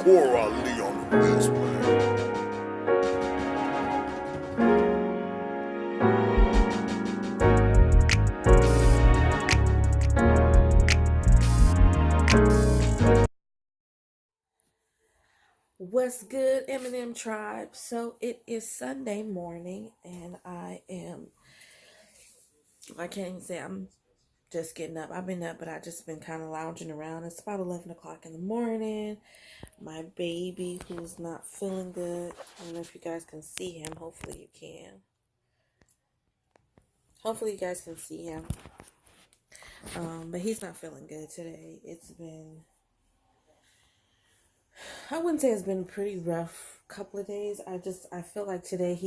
Corally on this, man. What's good, Eminem Tribe? So it is Sunday morning, and I can't even say I'm just getting up. I've been up, but I just been kind of lounging around. It's about 11 o'clock in the morning. My baby, who's not feeling good, I don't know if you guys can see him. Hopefully you can. Hopefully you guys can see him. But he's not feeling good today. I wouldn't say it's been a pretty rough couple of days. I feel like today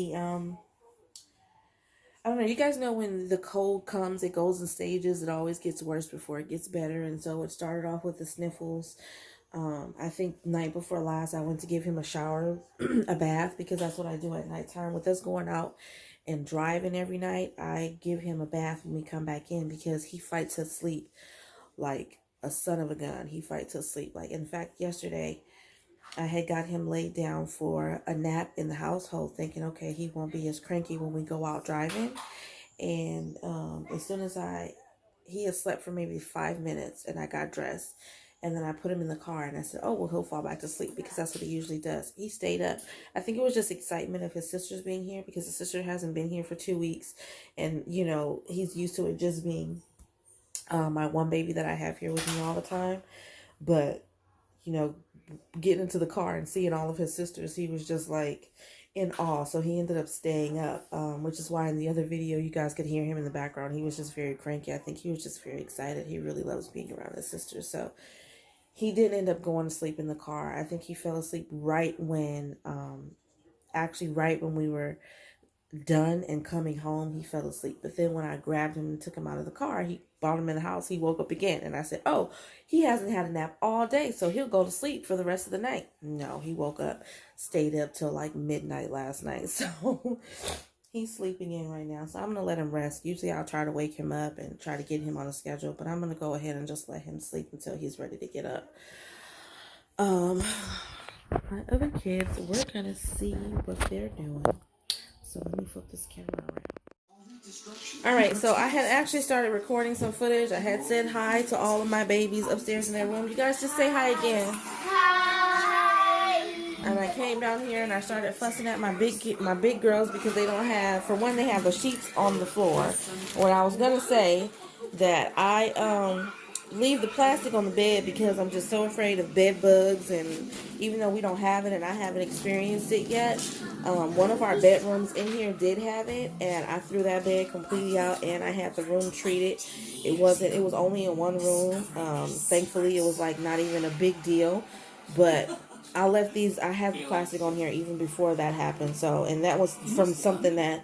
I don't know. You guys know when the cold comes, it goes in stages. It always gets worse before it gets better. And so it started off with the sniffles. I think night before last, I went to give him a shower, a bath, because that's what I do at nighttime. With us going out and driving every night, I give him a bath when we come back in because he fights to sleep like a son of a gun. He fights to sleep. Like, in fact, yesterday, I had got him laid down for a nap in the household, thinking, okay, he won't be as cranky when we go out driving. And as soon as he had slept for maybe 5 minutes, and I got dressed, and then I put him in the car, and I said, oh, well, he'll fall back to sleep, because that's what he usually does. He stayed up. I think it was just excitement of his sisters being here, because his sister hasn't been here for 2 weeks, and, you know, he's used to it just being my one baby that I have here with me all the time. But, you know, getting into the car and seeing all of his sisters, he was just like in awe. So he ended up staying up, which is why in the other video you guys could hear him in the background. He was just very cranky. I think he was just very excited. He really loves being around his sisters. So he didn't end up going to sleep in the car. I think he fell asleep right when we were done and coming home. He fell asleep. But then when I grabbed him and took him out of the car, he brought him in the house, he woke up again. And I said, oh, he hasn't had a nap all day, so he'll go to sleep for the rest of the night. No, he woke up, stayed up till like midnight last night. So he's sleeping in right now. So I'm going to let him rest. Usually I'll try to wake him up and try to get him on a schedule, but I'm going to go ahead and just let him sleep until he's ready to get up. My other kids, we're going to see what they're doing. So let me flip this camera around. All right, so I had actually started recording some footage. I had said hi to all of my babies upstairs in their room. You guys just say hi again. Hi. And I came down here and I started fussing at my big girls because they don't have, for one, they have the sheets on the floor. When I was gonna say that I leave the plastic on the bed because I'm just so afraid of bed bugs, and even though we don't have it and I haven't experienced it yet, one of our bedrooms in here did have it, and I threw that bed completely out, and I had the room treated. It was only in one room. Thankfully it was like not even a big deal, but I had the plastic on here even before that happened. So, and that was from something that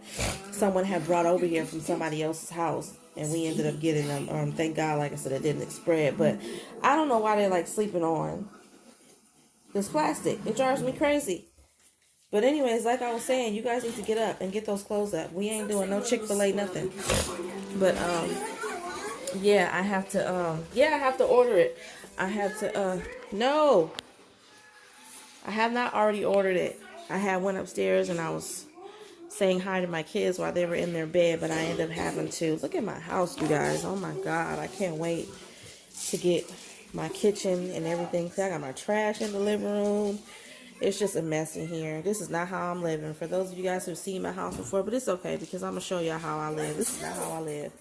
someone had brought over here from somebody else's house, and we ended up getting them. Thank God, like I said, it didn't spread. But I don't know why they're like sleeping on this plastic. It drives me crazy. But anyways, like I was saying, you guys need to get up and get those clothes up. We ain't doing no Chick-fil-A nothing. But yeah, I have to order it. No. I have not already ordered it. I had went upstairs and I was saying hi to my kids while they were in their bed, but I ended up having to look at my house, you guys. Oh my God, I can't wait to get my kitchen and everything. I got my trash in the living room. It's just a mess in here. This is not how I'm living. For those of you guys who've seen my house before, but it's okay because I'm gonna show y'all how I live. This is not how I live.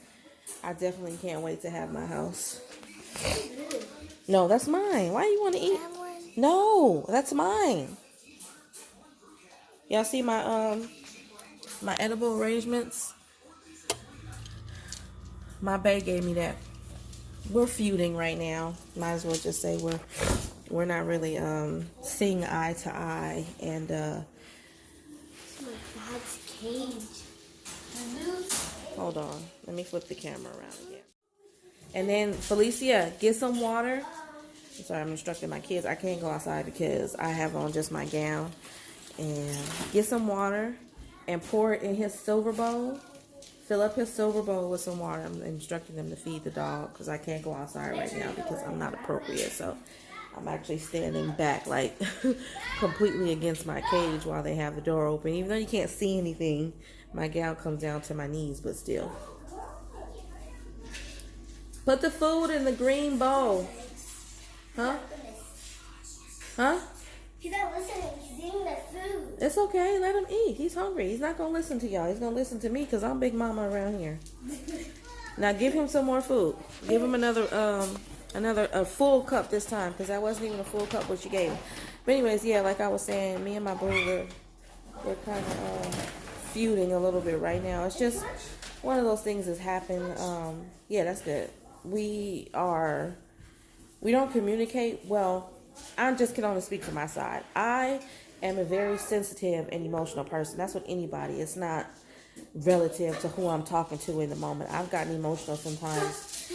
I definitely can't wait to have my house. No, that's mine. Why do you want to eat? No, that's mine. Y'all see my my edible arrangements? My bae gave me that. We're feuding right now. Might as well just say we're not really seeing eye to eye, and Dad's cage. Hold on, let me flip the camera around again. And then Felicia, get some water. I'm sorry, I'm instructing my kids. I can't go outside because I have on just my gown. And get some water and pour it in his silver bowl. Fill up his silver bowl with some water. I'm instructing them to feed the dog because I can't go outside right now because I'm not appropriate. So I'm actually standing back, like, completely against my cage while they have the door open. Even though you can't see anything, my gown comes down to my knees, but still. Put the food in the green bowl. Huh? Huh? He's not listening. He's eating the food. It's okay. Let him eat. He's hungry. He's not going to listen to y'all. He's going to listen to me because I'm Big Mama around here. Now give him some more food. Give him another full cup this time because that wasn't even a full cup what you gave him. But anyways, yeah, like I was saying, me and my boo, we're kind of feuding a little bit right now. It's just one of those things that's happened. Yeah, that's good. We don't communicate well. I just can only speak for my side. I am a very sensitive and emotional person. That's with anybody. It's not relative to who I'm talking to in the moment. I've gotten emotional sometimes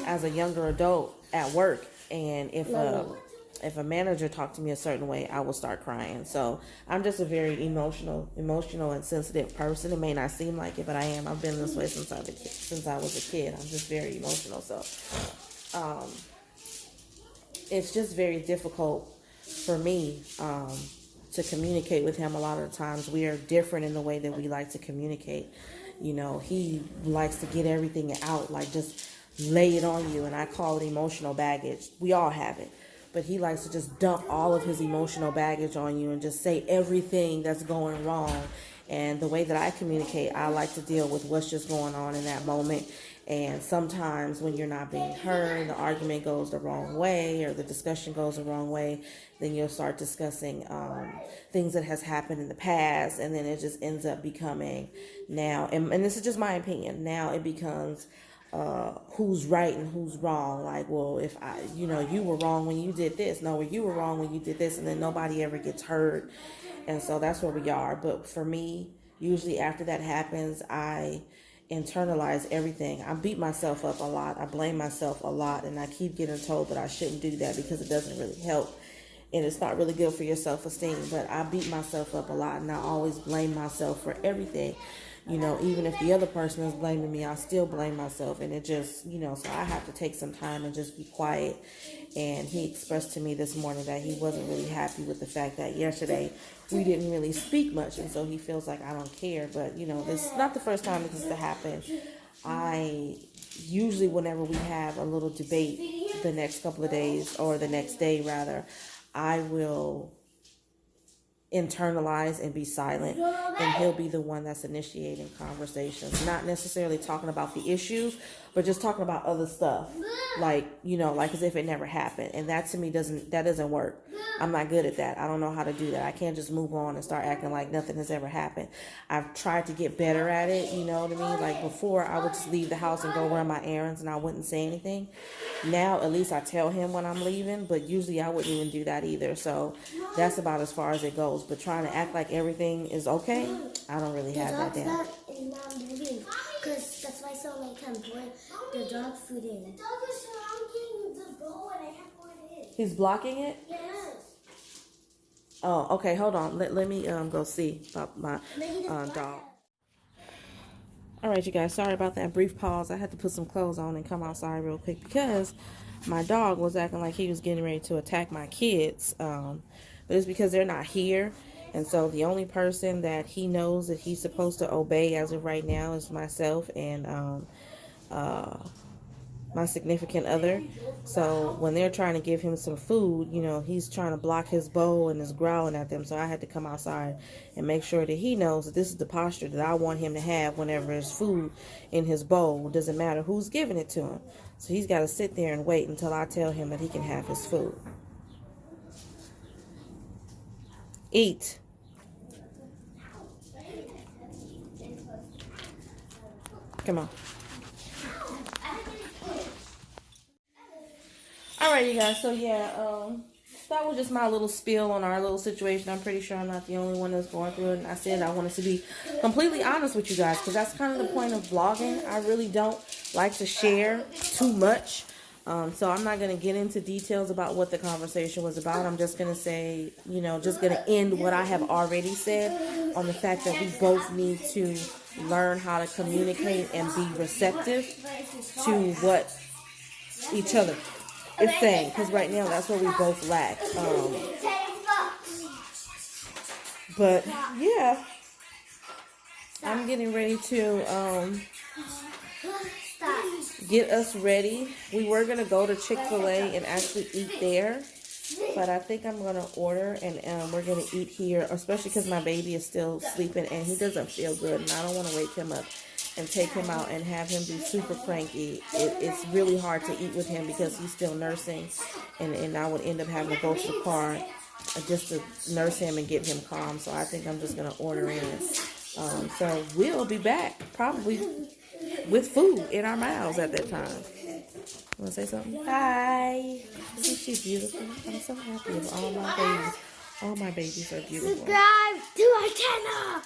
as a younger adult at work, and if a manager talked to me a certain way, I will start crying. So I'm just a very emotional and sensitive person. It may not seem like it, but I am. I've been this way since I was a kid. I'm just very emotional. So it's just very difficult for me to communicate with him. A lot of the times we are different in the way that we like to communicate. You know, he likes to get everything out, like just lay it on you, and I call it emotional baggage. We all have it. But he likes to just dump all of his emotional baggage on you and just say everything that's going wrong. And the way that I communicate, I like to deal with what's just going on in that moment. And sometimes when you're not being heard, the argument goes the wrong way or the discussion goes the wrong way, then you'll start discussing things that has happened in the past, and then it just ends up becoming now, and this is just my opinion, now it becomes who's right and who's wrong. Like, well, if you were wrong when you did this. No, you were wrong when you did this, and then nobody ever gets heard. And so that's where we are. But for me, usually after that happens, I internalize everything. I beat myself up a lot. I blame myself a lot, and I keep getting told that I shouldn't do that because it doesn't really help. And it's not really good for your self-esteem. But I beat myself up a lot, and I always blame myself for everything. You know, even if the other person is blaming me, I still blame myself. And it just, so I have to take some time and just be quiet. And he expressed to me this morning that he wasn't really happy with the fact that yesterday we didn't really speak much. And so he feels like I don't care. But, this is not the first time this has happened. I usually, whenever we have a little debate the next couple of days, or the next day rather, I will internalize and be silent, and he'll be the one that's initiating conversations, not necessarily talking about the issues, but just talking about other stuff, like as if it never happened. And that to me doesn't work. I'm not good at that. I don't know how to do that. I can't just move on and start acting like nothing has ever happened. I've tried to get better at it, you know what I mean? Like before, I would just leave the house and go run my errands and I wouldn't say anything. Now, at least I tell him when I'm leaving, but usually I wouldn't even do that either. So that's about as far as it goes. But trying to act like everything is okay, I don't really have that down. Is not moving, because that's why someone can put the dog food in. The dog is surrounding the bowl and I can't put it in. He's blocking it? Yes. Oh, okay, hold on. Let me go see about my dog. All right, you guys, sorry about that brief pause. I had to put some clothes on and come outside real quick because my dog was acting like he was getting ready to attack my kids. But it's because they're not here. And so the only person that he knows that he's supposed to obey as of right now is myself and my significant other. So when they're trying to give him some food, he's trying to block his bowl and is growling at them. So I had to come outside and make sure that he knows that this is the posture that I want him to have whenever there's food in his bowl. It doesn't matter who's giving it to him. So he's got to sit there and wait until I tell him that he can have his food. Eat. Come on. Alright, you guys, so yeah, that was just my little spiel on our little situation. I'm pretty sure I'm not the only one that's going through it, and I said I wanted to be completely honest with you guys, because that's kind of the point of vlogging. I really don't like to share too much, so I'm not going to get into details about what the conversation was about. I'm just going to say, just going to end what I have already said on the fact that we both need to learn how to communicate and be receptive to what each other It's same, because right now that's what we both lack. But yeah, I'm getting ready to get us ready. We were gonna go to Chick-fil-a and actually eat there, but I think I'm gonna order and we're gonna eat here, especially because my baby is still sleeping and he doesn't feel good, and I don't want to wake him up and take him out and have him be super cranky. It's really hard to eat with him because he's still nursing, and I would end up having to go to the car just to nurse him and get him calm. So I think I'm just gonna order in. So we'll be back probably with food in our mouths at that time. Want to say something? Hi. Isn't she beautiful? I'm so happy with all my babies. All my babies are beautiful. Subscribe to our channel.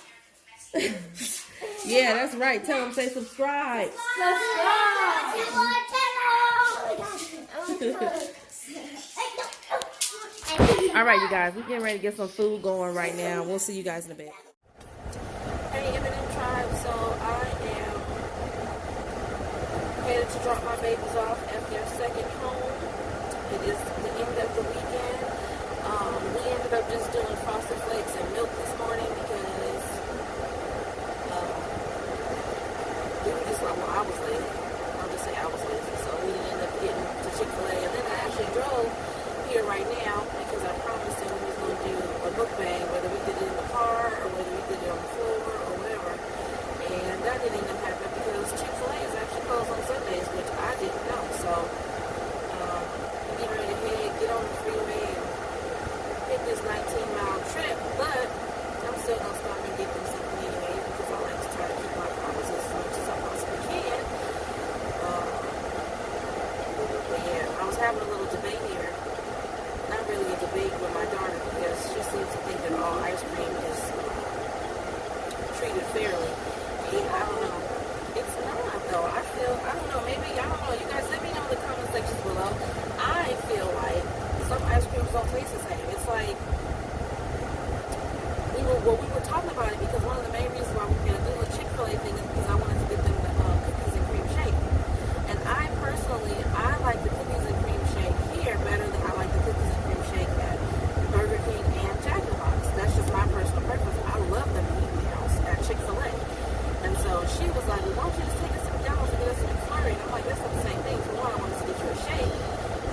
Yeah, that's right. Tell them, say subscribe. Subscribe to our channel. All right, you guys. We're getting ready to get some food going right now. We'll see you guys in a bit. Hey, M&M Tribe. So I am headed to drop my babies off at their second home. It is the end of the weekend. We ended up just doing Frosted Flakes and milk this morning because we were just like, well, I was lazy. I'll just say I was lazy. So we ended up getting to Chick-fil-a, and then I actually drove here right now because I promised him we was going to do a mukbang, whether we did it in the car or whether we did it on the floor or whatever. And that didn't end up happening because Chick-fil-A is actually closed on Sundays, which I didn't know. So I'm getting ready to get on the freeway and hit this 19-mile trip, but I'm still going to stop and get them something anyway because I like to try to keep my promises as much as I possibly can. But yeah, I was having a little debate here. Not really a debate with my daughter because she seems to think that all ice cream is treated fairly. And I don't know. It's not though. I don't know, maybe, I don't know. You guys let me know in the comment sections below. I feel like some ice creams don't taste the same. It's like, we were talking about it because one of the main reasons why we're going to do a Chick-fil-A thing is because I wanted to get them the cookies and cream shake. And I personally like the cookies and cream shake here better than I like the cookies and cream shake at Burger King and Jack in the Box. That's just my personal preference. I love them meat meals at Chick-fil-A. And so she was like, well, why don't you just take us to McDonald's and get us a McFlurry? And I'm like, that's not the same thing. For one, I wanted to get you a shake.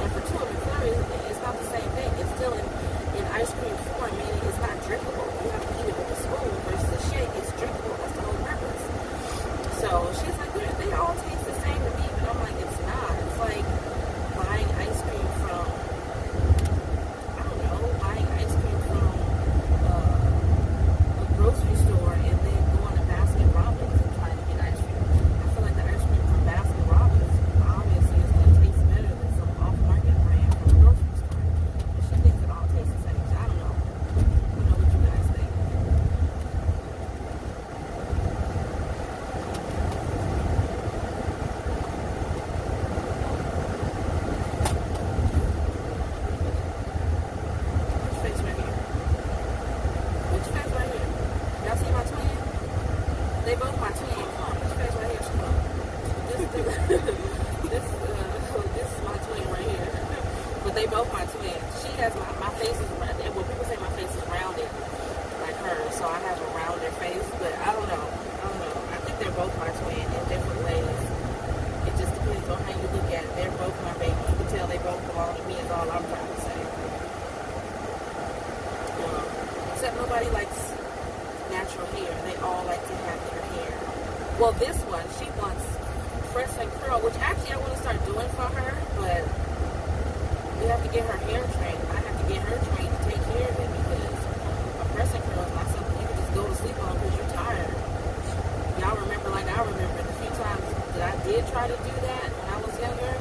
And for two, a McFlurry is not the same thing. It's still in ice cream form, meaning it's not drinkable. You have to eat it with a spoon versus a shake. It's drinkable. That's the whole purpose. So she's like, they all taste the same to me. But I'm like, it's not. It's like buying ice cream from, I don't know, buying ice cream from a grocery store and then going to Baskin Robbins and trying to get ice cream. I feel like the ice cream from Baskin Robbins obviously is going to taste better than some off-market brand from a grocery store. But she thinks it all tastes the same. I don't know. I don't know what you guys think. Which face right here? Which face right here? Y'all see my twin? They both my twin. Come on, which face right here? Come on. This is my twin right here. But they both my twin. She has my face is rounded. Well, people say my face is rounded like hers, so I have a rounder face. But I don't know. I think they're both my twin in different ways. It just depends on how you look at it. They're both my baby. You can tell they both belong to me is all I'm trying to say. Except nobody likes natural hair. They all like to have their hair. Well, this one, she wants press and curl, which actually I want to start doing for her, but we have to get her hair trained. I have to get her trained to take care of it because a press and curl is not something you can just go to sleep on because you're tired. Y'all remember, like I remember, the few times that I did try to do that when I was younger,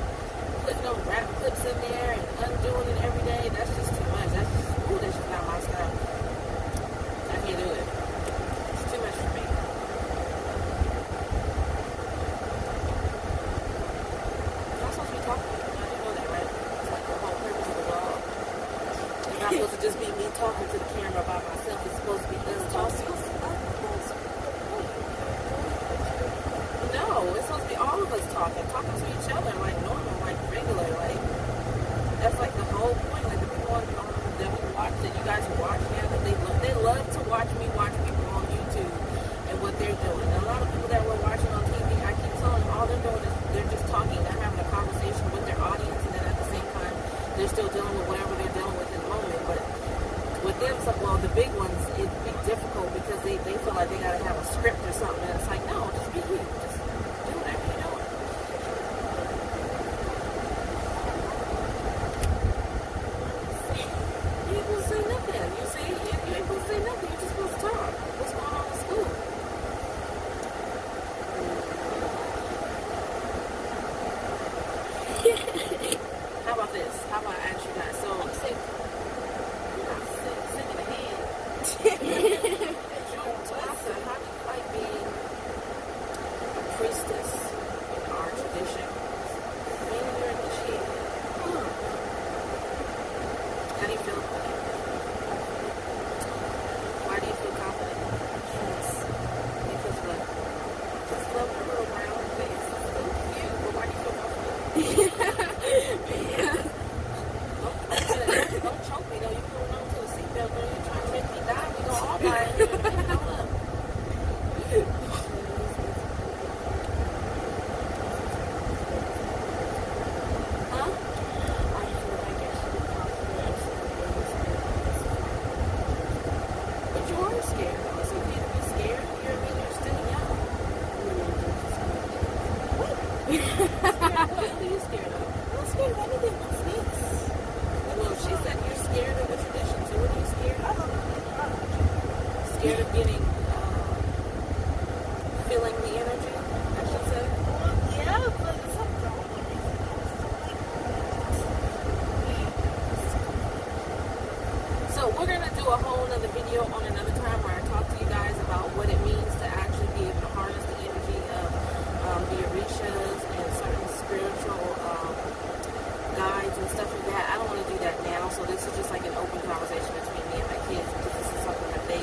putting those wrap clips in there and undoing it every day, that's just too much. That's just not my style. I can't do it. It's too much for me. Y'all supposed to be talking. You know that, right? It's like the whole purpose of the vlog. It's not supposed to just be me talking to the camera by myself. It's supposed to be us talking. No, it's supposed to be all of us talking to each other like normal, like regular, like they're still dealing with whatever they're dealing with in the moment. But with them, well, the big ones, it'd be difficult because they feel like they gotta have a script or something, and it's like, no, just be you, just do whatever you're doing. You ain't supposed to say nothing. You see, you ain't supposed to say nothing. You're just supposed to talk. What's going on in school? How about this? How about I ask you guys? So I'm sick. You're not sick. Sick in the head. Tessa, how do you like being a priestess in our tradition? Maybe you're initiated. How do you feel about it? Why do you feel confident? Because what? Just love her little round face. It's so cute. But why do you feel confident? Don't choke me though. You pulling on to the seatbelt, girl. You're trying to make me die. We gonna all die in here. Hold up. Huh? But you are scared. It's okay to be scared. You're still young. What are you scared of? I'm not scared of anything but snakes. Well, she said you're scared of the tradition, so what are you scared of? Scared of getting, feeling the energy, I should say? Yeah, but it's a problem. So we're going to do a whole other video on another time where I talk to you guys about what it means to actually be able to harness the energy of the Orishas and certain spiritual guides and stuff like that. I don't want to do that now, so this is just like an open conversation between me and my kids because this is something that they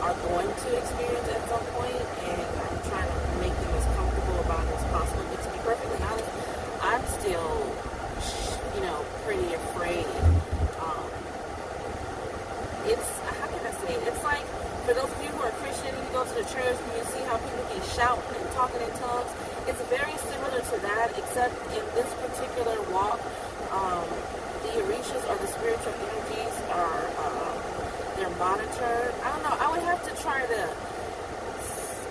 are going to experience at some point, and I'm trying to make them as comfortable about it as possible. But to be perfectly honest, I'm still, pretty afraid. It's, how can I say it? It's like, for those of you who are Christian, you go to the church and you see how people be shouting and talking in tongues. It's very similar to that, except in this particular walk, the Orishas or the spiritual energies are, they're monitored. I don't know, I would have to try to,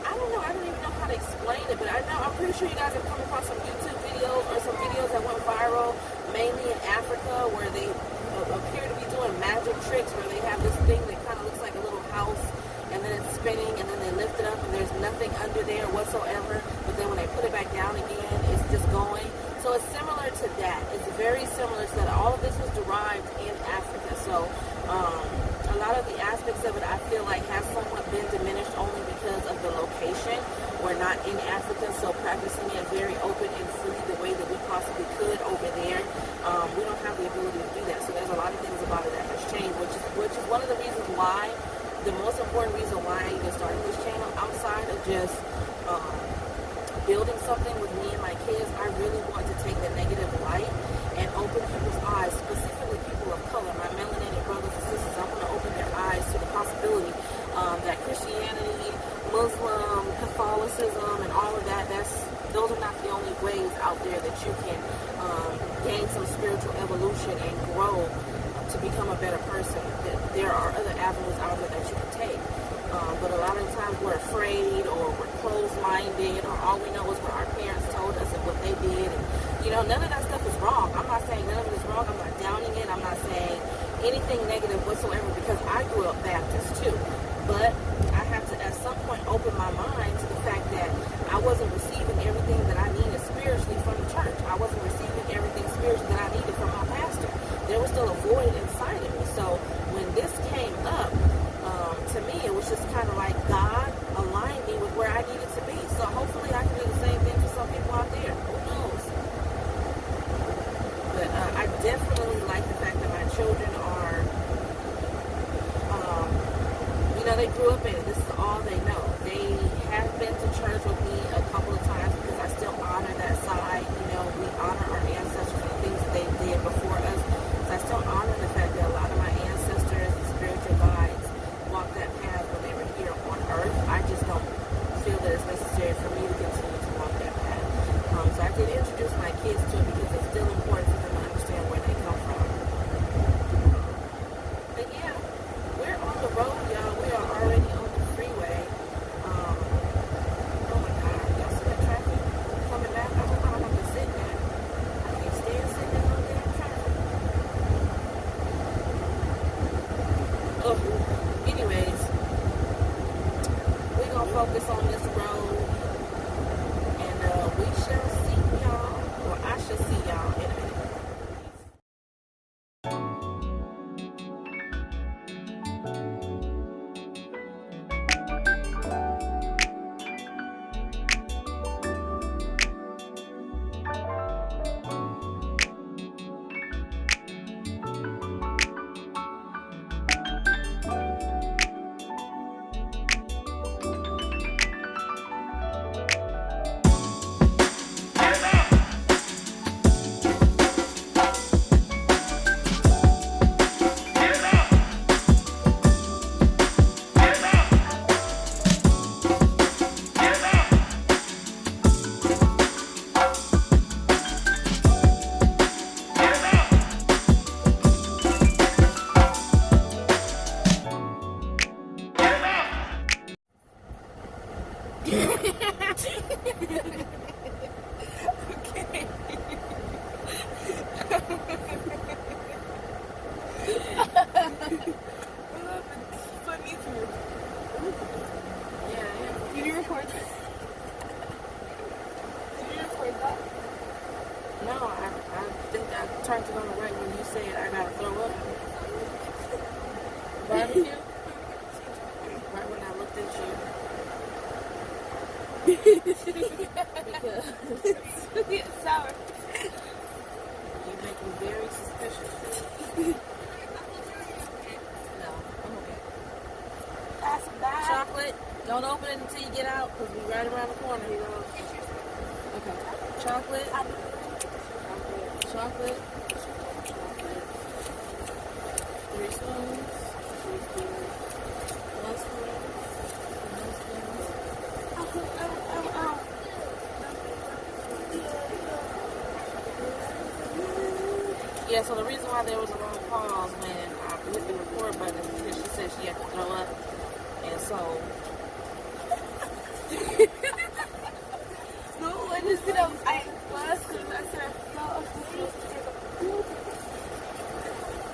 I don't know, I don't even know how to explain it, but I'm pretty sure you guys have come across some YouTube videos or some videos that went viral, mainly in Africa, where they appear to be doing magic tricks, where they have this thing that kind of looks like a little house, and then it's spinning, and then they lift it up, and there's nothing under there whatsoever, but then when they put it back down again, it's just going. So it's similar to that. It's very similar to that. All of this was derived in Africa. So a lot of the aspects of it, I feel like, have somewhat been diminished only because of the location. We're not in Africa, so practicing it very open and free the way that we possibly could over there, we don't have the ability to do that. So there's a lot of things about it that has changed, which is one of the reasons why, the most important reason why I even started this channel, outside of just building something with me and my kids, I really want to take the negative light and open people's eyes, specifically people of color, my melanated brothers and sisters. I want to open their eyes to the possibility that Christianity, Muslim, Catholicism, and all of that, those are not the only ways out there that you can gain some spiritual evolution and grow to become a better person. There are other avenues out there that you can take. But a lot of times we're afraid, or we're closed-minded, or all we know is what our parents told us and what they did. And, none of that stuff is wrong. I'm not saying none of it is wrong. I'm not downing it. I'm not saying anything negative whatsoever, because I grew up Baptist too. But I have to, at some point, open my mind to the fact that I wasn't receiving everything that I needed spiritually from the church. I wasn't receiving everything spiritually that I needed from my pastor. There was still a void inside of me. So when this came up, to me, it was just kind of like God aligned me with where I needed to be. So hopefully I can do the same thing for some people out there. Who knows? But I definitely like the fact that my children are, they grew up in it. This is all they know. They have been to church with me a couple of times because I still honor that side. We honor our ancestors and the things that they did before us. So I still honor the fact that a lot of my ancestors and spiritual guides walked that path when they were here on earth. I just don't feel that it's necessary for me to continue to walk that path. So I did introduce my kids to it because it's still important for them to understand where they come from. you said I gotta throw up? Barbecue? Right when I looked at you. Because It's sour. you make me very suspicious. No, I'm okay. That's bad. Chocolate, don't open it until you get out because we're right around the corner. Okay. Chocolate. Chocolate. 3 spoons. 1 spoon. 1 spoon. Yeah, so the reason why there was a long pause when I hit the record button is because she said she had to throw up. And so... No, I just did I was because I said no.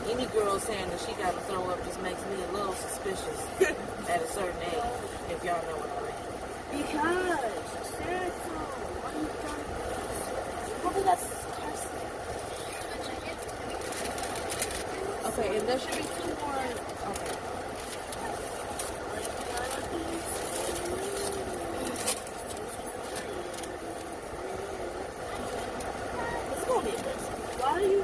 Any girl saying that she got to throw up just makes me a little suspicious at a certain age, if y'all know what I mean. Because said so. What are you doing? Probably that's disgusting. Okay, and there should be 2 more. Okay. It's gonna be amazing. Why are you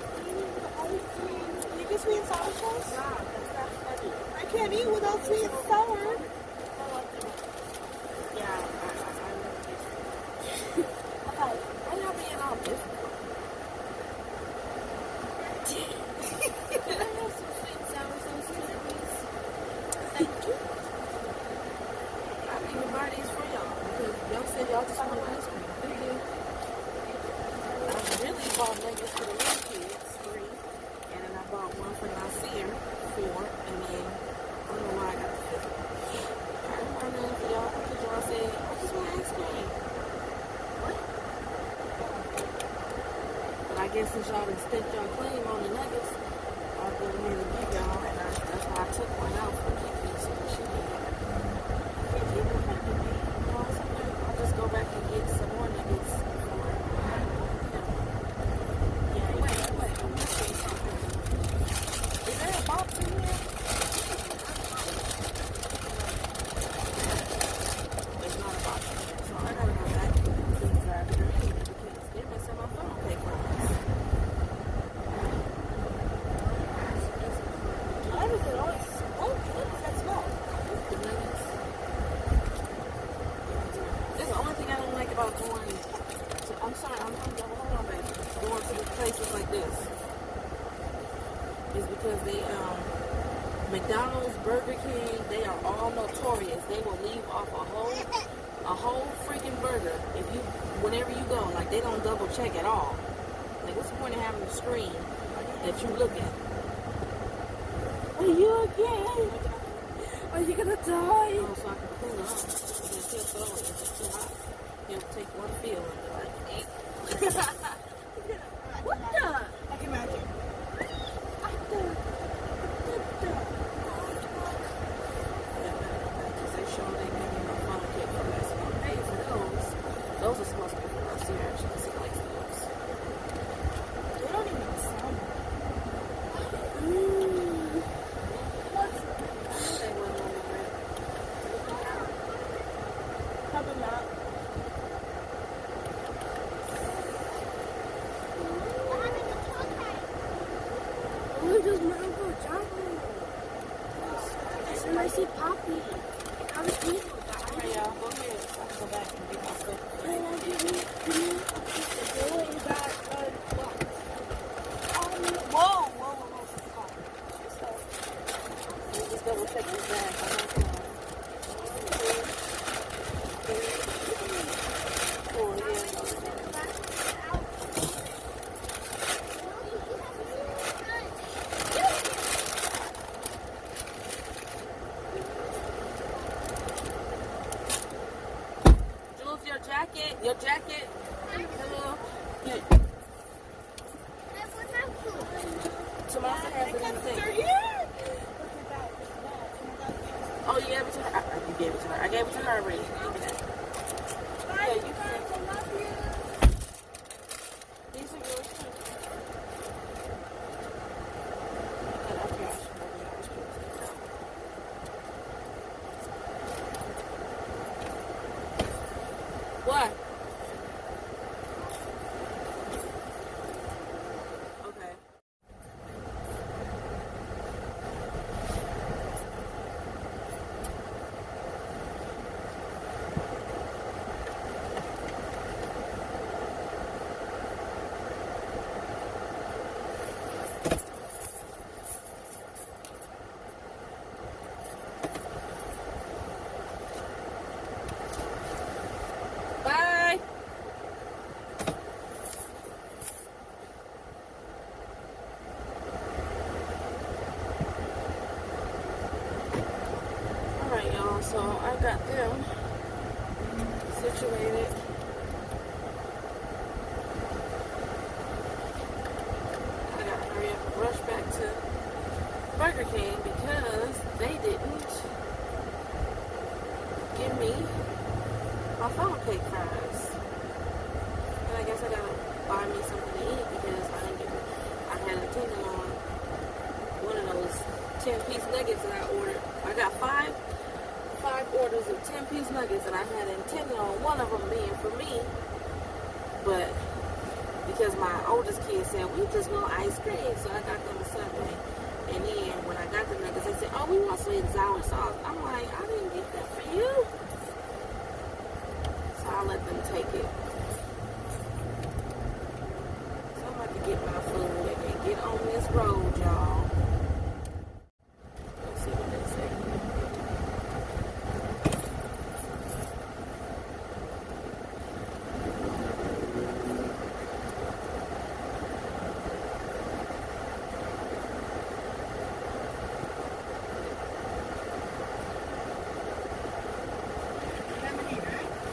you get sweet and sour sauce? No, that's not funny. I can't eat without sweet and sour. Yeah, I Okay. why y'all being all different? Can I have some sweet and sour sauce, please? Thank you. I didn't even buy these for y'all because y'all said y'all just want ice cream. Thank you. I really bought nuggets for the little kids, 3, and then I bought one for Nasir, 4, and then I don't know why I got the 5th. I didn't buy none for y'all because y'all said I just want ice cream. What? But I guess since y'all done spent y'all claim on the nuggets, I'll go ahead and give y'all, and that's why I took one out for Kiki so that she can get it. I'll just go back and get some more nuggets for him. Yeah, wait. I want to say something. Is there a box in here? There's not a box in here, so I gotta go back and grab it anyway because they're missing my phone paper. Why does it always smoke? What does that smell? The nuggets. That's the only thing I don't like about going to, I'm sorry, hold on, baby. Going to places like this is because they, McDonald's, Burger King, they are all notorious. They will leave off a whole freaking burger if you, whenever you go. Like, they don't double check at all. Like, what's the point of having a screen that you look at? Are you okay? Are you gonna die? Oh, so I can cool it off. Because he'll throw it if it's too hot. He'll take one feel and be like, What the? I can imagine. because they show they give me my phone kit for that. So I'm paying for those. Those are supposed to be for us here. She likes those. They don't even sound. They wouldn't want to wear. Probably not. Oh, there's mango chocolate. And I see Poppy. I was eating that. Okay, y'all, go ahead. So I can go back and get my stuff. Can I give you a piece of boy that what? Whoa. Let me just double check this bag. I'm not gonna. Oh, yeah. Jules, your jacket. Hello. Yeah. Tomasa has it in the thing. Oh, you gave it to her? You gave it to her. I gave it to her already. Give me that. Yeah, you can. These are yours too. So I got them situated. I gotta hurry up and rush back to Burger King because they didn't give me my funnel cake fries. And I guess I gotta buy me something to eat because I had intended on one of those 10-piece nuggets that I ordered. I got five orders of 10-piece nuggets, and I had intended on one of them being for me, but because my oldest kid said, we just want ice cream, so I got them a Sunday. And then when I got the nuggets, they said, oh, we want sweet and sour sauce. I'm like, I didn't get that for you. So I let them take it. So I'm about to get my food and get on this road, y'all. Let's see what they say.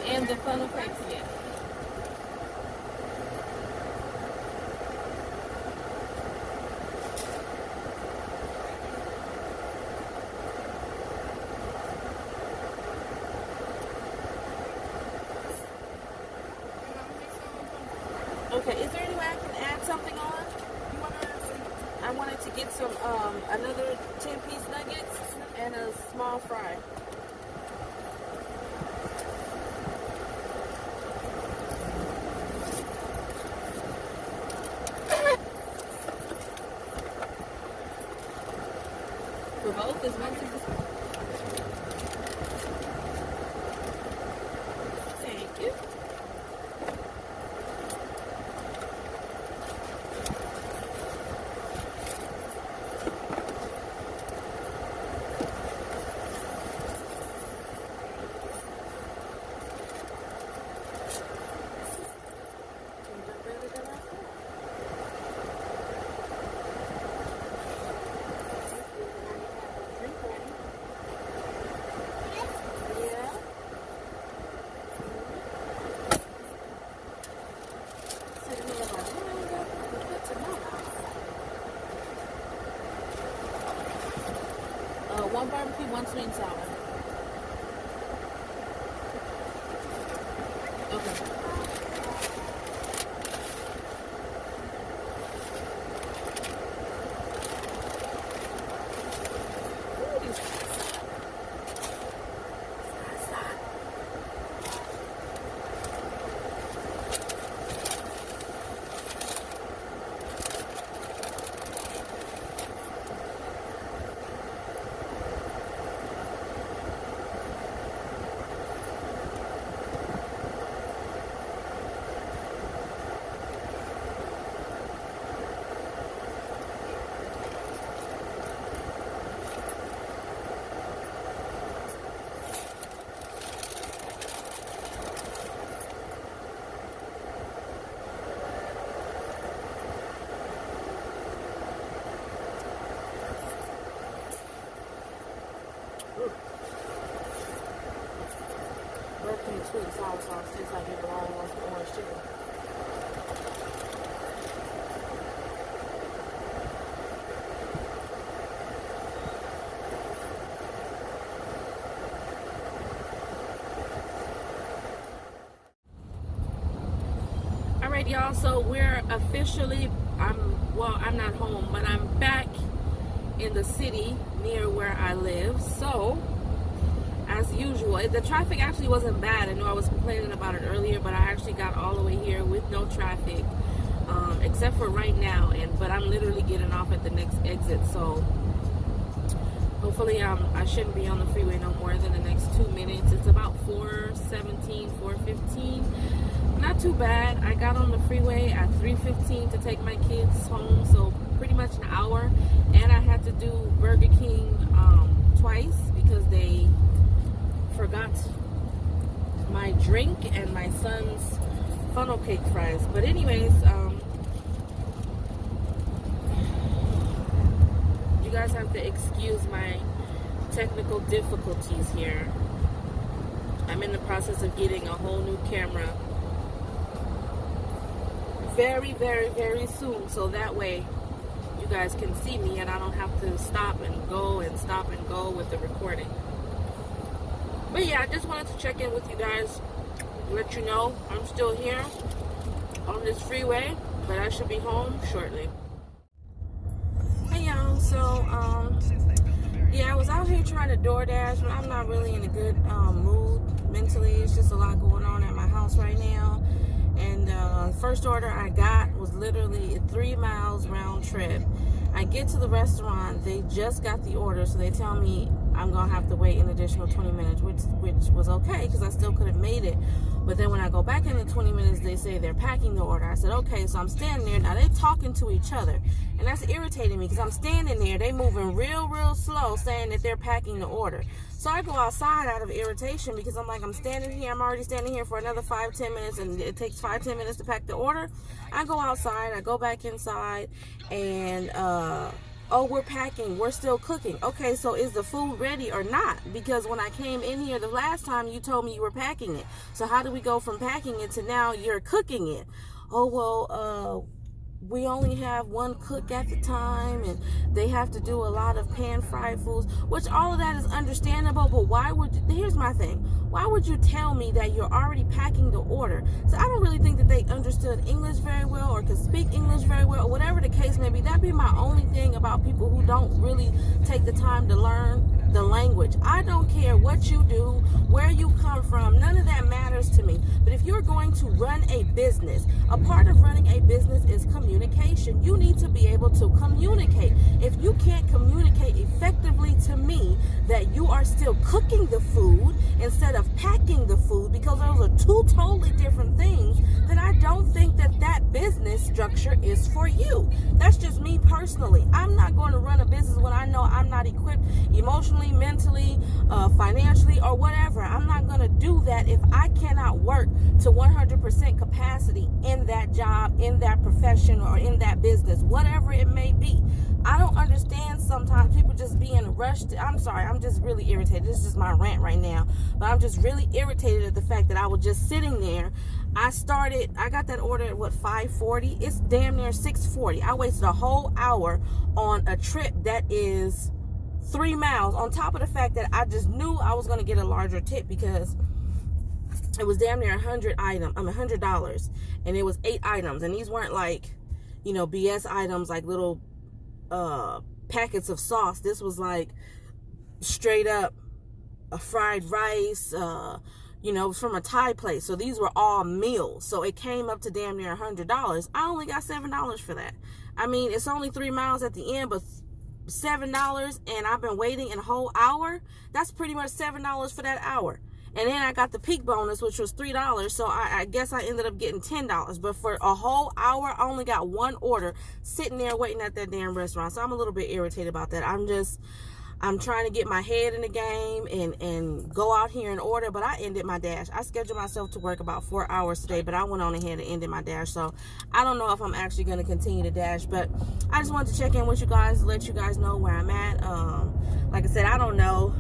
And the funnel cakes, yeah. Okay, is there any way I can add something on? I wanted to get some, another 10-piece nuggets and a small fry. For both is one piece. Thank you. One barbecue, one sweet and sour. Okay. Sweet and sour sauce tastes like it belongs to orange chicken. Alright, y'all, so we're officially, I'm not home, but I'm back in the city near where I live. So as usual, the traffic actually wasn't bad. I know I was complaining about it earlier, but I actually got all the way here with no traffic, except for right now. But I'm literally getting off at the next exit, so hopefully I shouldn't be on the freeway no more than the next 2 minutes. It's about 4:17, 4:15. Not too bad. I got on the freeway at 3:15 to take my kids home, so pretty much an hour. And I had to do Burger King twice because they forgot my drink and my son's funnel cake fries. But anyways, you guys have to excuse my technical difficulties here. I'm in the process of getting a whole new camera very, very, very soon, so that way you guys can see me and I don't have to stop and go with the recording. But yeah, I just wanted to check in with you guys, let you know I'm still here on this freeway, but I should be home shortly. Hey y'all, so yeah, I was out here trying to DoorDash, but I'm not really in a good mood mentally. It's just a lot going on at my house right now. And first order I got was literally 3 miles round trip. I get to the restaurant, they just got the order, so they tell me I'm gonna have to wait an additional 20 minutes, which was okay because I still could have made it. But then when I go back in the 20 minutes, they say they're packing the order. I said, okay, so I'm standing there. Now, they're talking to each other. And that's irritating me because I'm standing there. They moving real slow saying that they're packing the order. So I go outside out of irritation because I'm like, I'm standing here. I'm already standing here for another 5-10 minutes. And it takes 5-10 minutes to pack the order. I go outside. I go back inside. And, oh, we're packing. We're still cooking. Okay, so is the food ready or not? Because when I came in here the last time, you told me you were packing it. So how do we go from packing it to now you're cooking it? Oh, well, we only have one cook at the time, and they have to do a lot of pan-fried foods, which all of that is understandable, but why would, here's my thing, why would you tell me that you're already packing the order? So I don't really think that they understood English very well or could speak English very well, or whatever the case may be. That'd be my only thing about people who don't really take the time to learn the language. I don't care what you do, where you come from, none of that matters to me. But if you're going to run a business, a part of running a business is communication. You need to be able to communicate. If you can't communicate effectively to me that you are still cooking the food instead of packing the food, because those are two totally different things, then I don't think that that business structure is for you. That's just me personally. I'm not going to run a business when I know I'm not equipped emotionally, mentally, financially, or whatever. I'm not going to do that if I cannot work to 100% capacity in that job, in that profession, or in that business, whatever it may be. I don't understand sometimes people just being rushed. I'm sorry, I'm just really irritated. This is just my rant right now. But I'm just really irritated at the fact that I was just sitting there. I got that order at 5:40. It's damn near 6:40. I wasted a whole hour on a trip that is 3 miles, on top of the fact that I just knew I was going to get a larger tip because it was damn near $100, and it was 8 items, and these weren't like, you know, BS items like little packets of sauce. This was like straight up a fried rice, you know, from a Thai place. So these were all meals. So it came up to damn near $100. I only got $7 for that. I mean, it's only 3 miles at the end, but $7, and I've been waiting a whole hour. That's pretty much $7 for that hour. And then I got the peak bonus, which was $3. So I guess I ended up getting $10. But for a whole hour, I only got one order sitting there waiting at that damn restaurant. So I'm a little bit irritated about that. I'm trying to get my head in the game and go out here and order, but I ended my dash. I scheduled myself to work about 4 hours today, but I went on ahead and ended my dash. So I don't know if I'm actually going to continue to dash, but I just wanted to check in with you guys, let you guys know where I'm at. Like I said, I don't know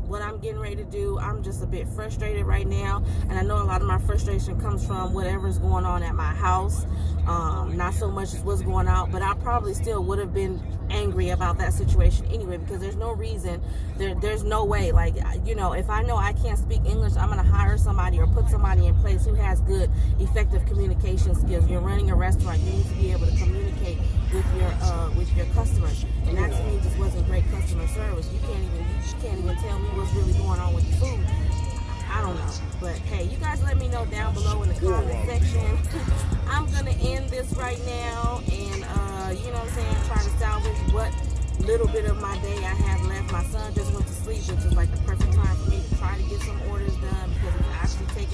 what I'm getting ready to do. I'm just a bit frustrated right now, and I know a lot of my frustration comes from whatever's going on at my house. Not so much as what's going on, but I probably still would have been angry about that situation anyway, because there's no reason, there's no way, like, you know, if I know I can't speak English, I'm going to hire somebody or put somebody in place who has good, effective communication skills. You're running a restaurant, you need to be able to communicate with your customers, and that to me just wasn't great customer service. You can't even tell me what's really going on with the food. I don't know, but hey, you guys let me know down below in the comment section. I'm gonna end this right now, and you know what I'm saying, trying to salvage what little bit of my day I have left. My son just went to sleep, which is like the perfect time for me to try to get some orders done, because it's actually taking